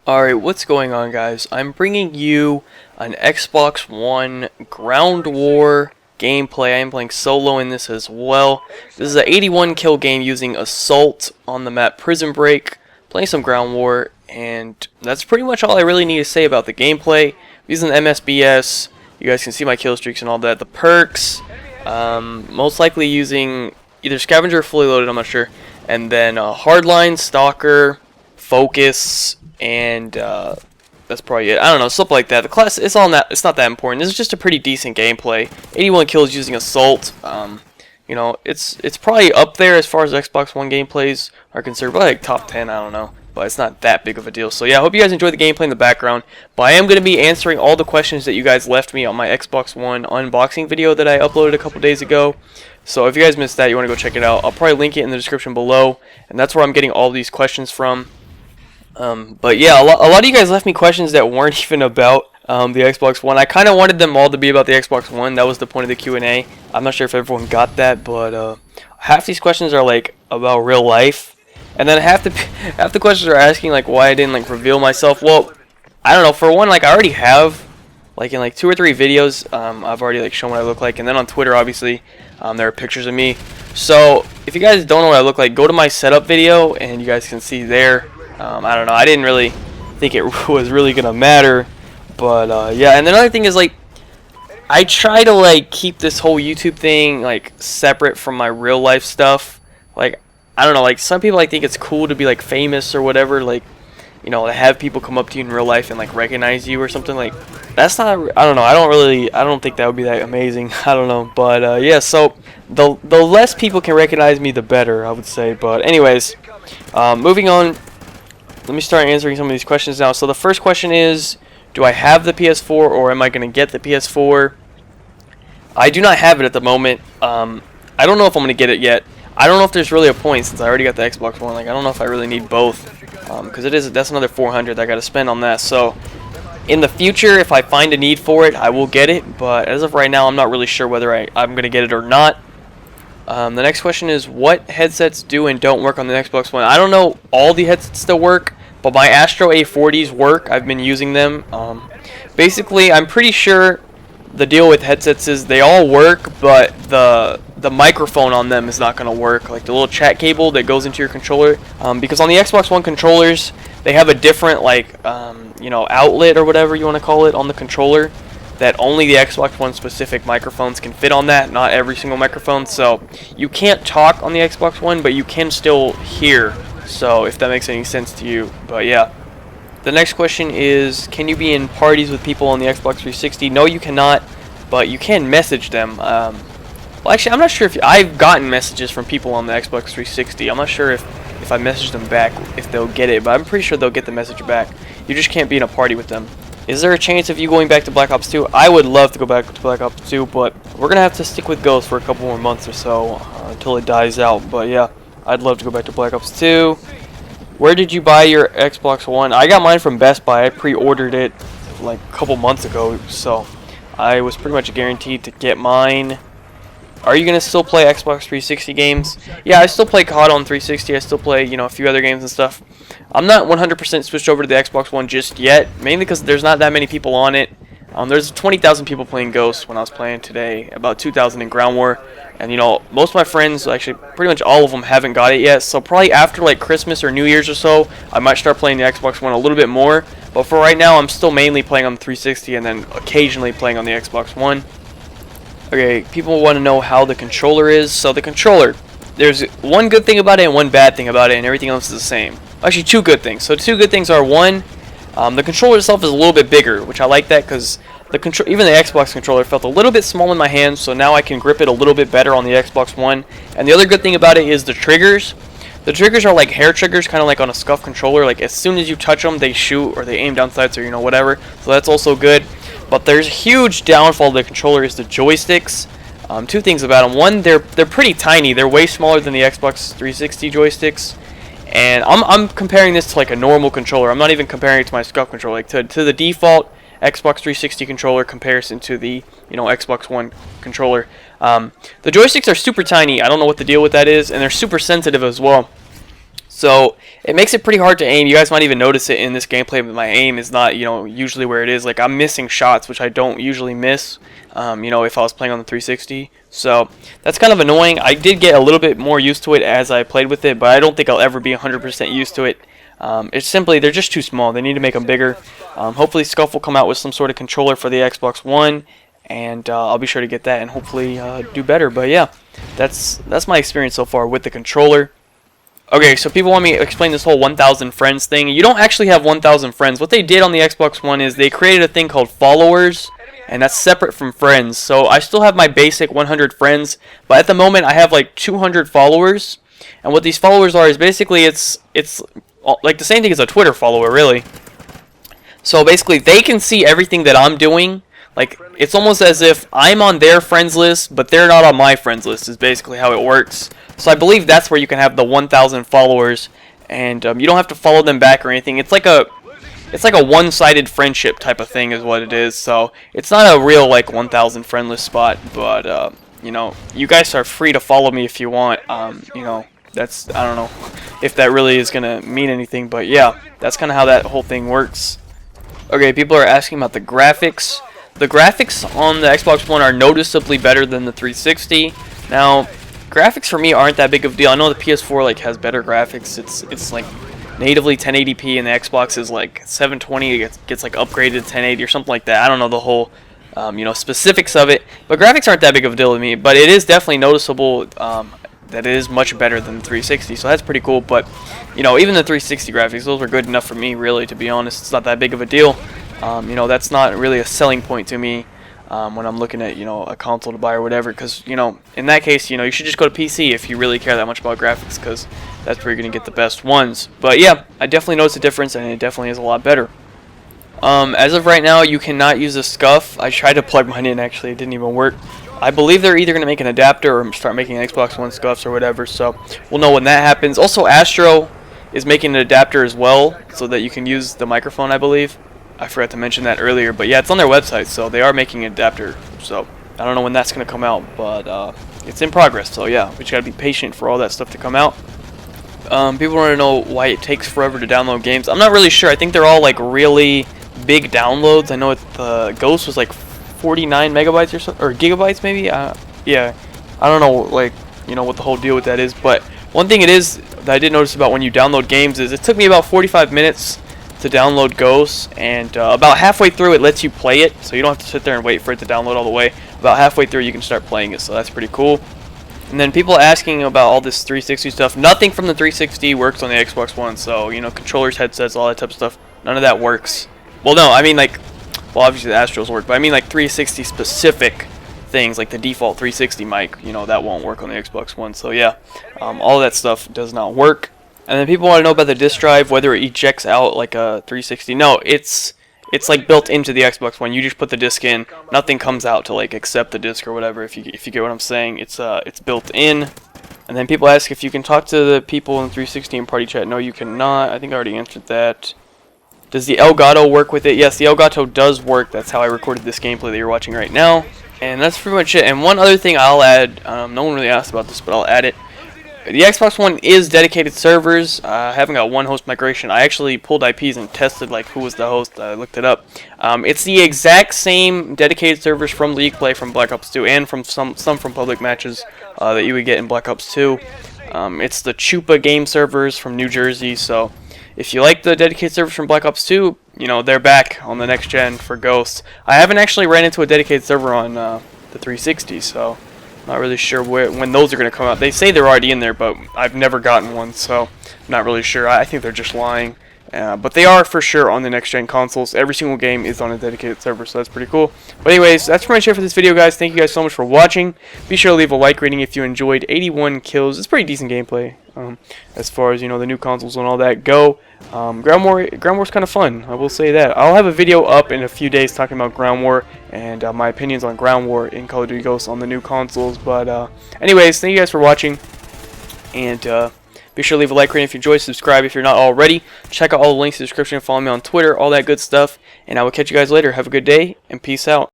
Alright, what's going on, guys? I'm bringing you an Xbox One Ground War gameplay. I am playing solo in this as well. This is an 81 kill game using Assault on the map Prison Break, playing some Ground War, and that's pretty much all I really need to say about the gameplay. I'm using MSBS, you guys can see my kill streaks and all that. The perks, most likely using either Scavenger or Fully Loaded, I'm not sure, and then Hardline, Stalker, Focus, and that's probably it. I don't know, something like that. The class, it's not that important. This is just a pretty decent gameplay. 81 kills using Assault. You know, it's probably up there as far as Xbox One gameplays are concerned. Probably like top 10, I don't know. But it's not that big of a deal. So yeah, I hope you guys enjoyed the gameplay in the background. But I am going to be answering all the questions that you guys left me on my Xbox One unboxing video that I uploaded a couple days ago. So if you guys missed that, you want to go check it out. I'll probably link it in the description below. And that's where I'm getting all these questions from. But yeah, a lot of you guys left me questions that weren't even about the Xbox One. I kind of wanted them all to be about the Xbox One. That was the point of the Q&A. I'm not sure if everyone got that, but half these questions are like about real life, and then half the questions are asking like why I didn't like reveal myself. Well, I don't know. For one, like I already have like in like 2 or 3 videos, I've already like shown what I look like, and then on Twitter, obviously, there are pictures of me. So if you guys don't know what I look like, go to my setup video, and you guys can see there. I don't know, I didn't really think it was really gonna matter, but yeah. And another thing is, like, I try to like keep this whole YouTube thing like separate from my real life stuff. Like, I don't know, like some people like think it's cool to be like famous or whatever, like, you know, to have people come up to you in real life and like recognize you or something. Like, that's not, I don't know, I don't think that would be that amazing. I don't know, but yeah, so the less people can recognize me, the better, I would say. But anyways, moving on. Let me start answering some of these questions now. So the first question is, do I have the PS4 or am I going to get the PS4? I do not have it at the moment. I don't know if I'm going to get it yet. I don't know if there's really a point since I already got the Xbox One. Like, I don't know if I really need both, because that's another $400 I got to spend on that. So in the future, if I find a need for it, I will get it. But as of right now, I'm not really sure whether I'm going to get it or not. The next question is, what headsets do and don't work on the Xbox One? I don't know all the headsets still work, but my Astro A40s work. I've been using them. Basically, I'm pretty sure the deal with headsets is they all work, but the microphone on them is not going to work. Like the little chat cable that goes into your controller. Because on the Xbox One controllers, they have a different like you know, outlet or whatever you want to call it on the controller, that only the Xbox One specific microphones can fit on that, not every single microphone. So you can't talk on the Xbox One, but you can still hear. So if that makes any sense to you. But yeah. The next question is, can you be in parties with people on the Xbox 360? No, you cannot, but you can message them. Well, actually, I'm not sure if I've gotten messages from people on the Xbox 360. I'm not sure if I message them back, if they'll get it, but I'm pretty sure they'll get the message back. You just can't be in a party with them. Is there a chance of you going back to Black Ops 2? I would love to go back to Black Ops 2, but we're going to have to stick with Ghost for a couple more months or so until it dies out. But yeah, I'd love to go back to Black Ops 2. Where did you buy your Xbox One? I got mine from Best Buy. I pre-ordered it like a couple months ago, so I was pretty much guaranteed to get mine. Are you going to still play Xbox 360 games? Yeah, I still play COD on 360. I still play, you know, a few other games and stuff. I'm not 100% switched over to the Xbox One just yet, mainly because there's not that many people on it. There's 20,000 people playing Ghost when I was playing today, about 2,000 in Ground War. And, you know, most of my friends, actually pretty much all of them, haven't got it yet. So probably after like Christmas or New Year's or so, I might start playing the Xbox One a little bit more. But for right now, I'm still mainly playing on the 360 and then occasionally playing on the Xbox One. Okay, people want to know how the controller is. So the controller, there's one good thing about it and one bad thing about it, and everything else is the same. Actually, 2 good things. So 2 good things are, one, the controller itself is a little bit bigger, which I like that because even the Xbox controller felt a little bit small in my hands, so now I can grip it a little bit better on the Xbox One. And the other good thing about it is the triggers. The triggers are like hair triggers, kind of like on a SCUF controller. Like as soon as you touch them, they shoot or they aim down sights or, you know, whatever. So that's also good. But there's a huge downfall to the controller is the joysticks. 2 things about them. One, they're pretty tiny. They're way smaller than the Xbox 360 joysticks. And I'm comparing this to like a normal controller. I'm not even comparing it to my SCUF controller. Like to the default Xbox 360 controller comparison to the, you know, Xbox One controller. The joysticks are super tiny. I don't know what the deal with that is, and they're super sensitive as well. So it makes it pretty hard to aim. You guys might even notice it in this gameplay, but my aim is not, usually where it is. Like, I'm missing shots, which I don't usually miss, if I was playing on the 360. So that's kind of annoying. I did get a little bit more used to it as I played with it, but I don't think I'll ever be 100% used to it. It's simply, they're just too small. They need to make them bigger. Hopefully Scuff will come out with some sort of controller for the Xbox One, and I'll be sure to get that and hopefully do better. But yeah, that's my experience so far with the controller. Okay, so people want me to explain this whole 1,000 friends thing. You don't actually have 1,000 friends. What they did on the Xbox One is they created a thing called followers, and that's separate from friends. So I still have my basic 100 friends, but at the moment I have like 200 followers. And what these followers are is basically it's like the same thing as a Twitter follower, really. So basically they can see everything that I'm doing. Like, it's almost as if I'm on their friends list, but they're not on my friends list, is basically how it works. So I believe that's where you can have the 1,000 followers, and you don't have to follow them back or anything. It's like a one-sided friendship type of thing is what it is. So it's not a real, like, 1,000 friend list spot, but, you guys are free to follow me if you want. That's, I don't know if that really is going to mean anything, but yeah, that's kind of how that whole thing works. Okay, people are asking about the graphics. The graphics on the Xbox One are noticeably better than the 360. Now, graphics for me aren't that big of a deal. I know the PS4 has better graphics. It's like natively 1080p, and the Xbox is like 720. It gets like upgraded to 1080 or something like that. I don't know the whole specifics of it, but graphics aren't that big of a deal to me. But it is definitely noticeable that it is much better than the 360. So that's pretty cool. But even the 360 graphics, those were good enough for me. Really, to be honest, it's not that big of a deal. That's not really a selling point to me when I'm looking at, a console to buy or whatever, because, in that case, you should just go to PC if you really care that much about graphics, because that's where you're going to get the best ones. But yeah, I definitely noticed a difference, and it definitely is a lot better. As of right now, you cannot use the Scuff. I tried to plug mine in, actually, it didn't even work. I believe they're either going to make an adapter or start making Xbox One Scuffs or whatever, so we'll know when that happens. Also, Astro is making an adapter as well, so that you can use the microphone, I believe. I forgot to mention that earlier, but yeah, it's on their website, so they are making an adapter. So I don't know when that's going to come out, but it's in progress. So yeah, we just got to be patient for all that stuff to come out. People want to know why it takes forever to download games. I'm not really sure. I think they're all like really big downloads. I know the Ghost was like 49 megabytes or so, or gigabytes maybe. Yeah, I don't know what the whole deal with that is. But one thing it is that I did notice about when you download games is it took me about 45 minutes to download Ghosts, and about halfway through it lets you play it, so you don't have to sit there and wait for it to download all the way. About halfway through you can start playing it, so that's pretty cool. And then people asking about all this 360 stuff. Nothing from the 360 works on the Xbox One, so controllers, headsets, all that type of stuff, none of that works. Well, no, I mean obviously the Astros work, but I mean 360 specific things, like the default 360 mic, that won't work on the Xbox One. So yeah, all of that stuff does not work. And then people want to know about the disk drive, whether it ejects out like a 360. No, it's like built into the Xbox One. You just put the disc in. Nothing comes out to like accept the disc or whatever. If you get what I'm saying, it's built in. And then people ask if you can talk to the people in 360 in party chat. No, you cannot. I think I already answered that. Does the Elgato work with it? Yes, the Elgato does work. That's how I recorded this gameplay that you're watching right now. And that's pretty much it. And one other thing I'll add. No one really asked about this, but I'll add it. The Xbox One is dedicated servers. I haven't got one host migration. I actually pulled IPs and tested who was the host. I looked it up. It's the exact same dedicated servers from League Play, from Black Ops 2, and from some from public matches that you would get in Black Ops 2. It's the Chupa game servers from New Jersey. So if you like the dedicated servers from Black Ops 2, they're back on the next gen for Ghosts. I haven't actually ran into a dedicated server on the 360, so not really sure when those are going to come out. They say they're already in there, but I've never gotten one, so I'm not really sure. I think they're just lying. But they are for sure on the next-gen consoles. Every single game is on a dedicated server, so that's pretty cool. But anyways, that's pretty much it for this video, guys. Thank you guys so much for watching. Be sure to leave a like rating if you enjoyed. 81 kills. It's pretty decent gameplay as far as, the new consoles and all that go. Ground War's kind of fun, I will say that. I'll have a video up in a few days talking about Ground War and my opinions on Ground War in Call of Duty Ghosts on the new consoles. But anyways, thank you guys for watching, and be sure to leave a like rating if you enjoyed, subscribe if you're not already, check out all the links in the description, follow me on Twitter, all that good stuff, and I will catch you guys later. Have a good day, and peace out.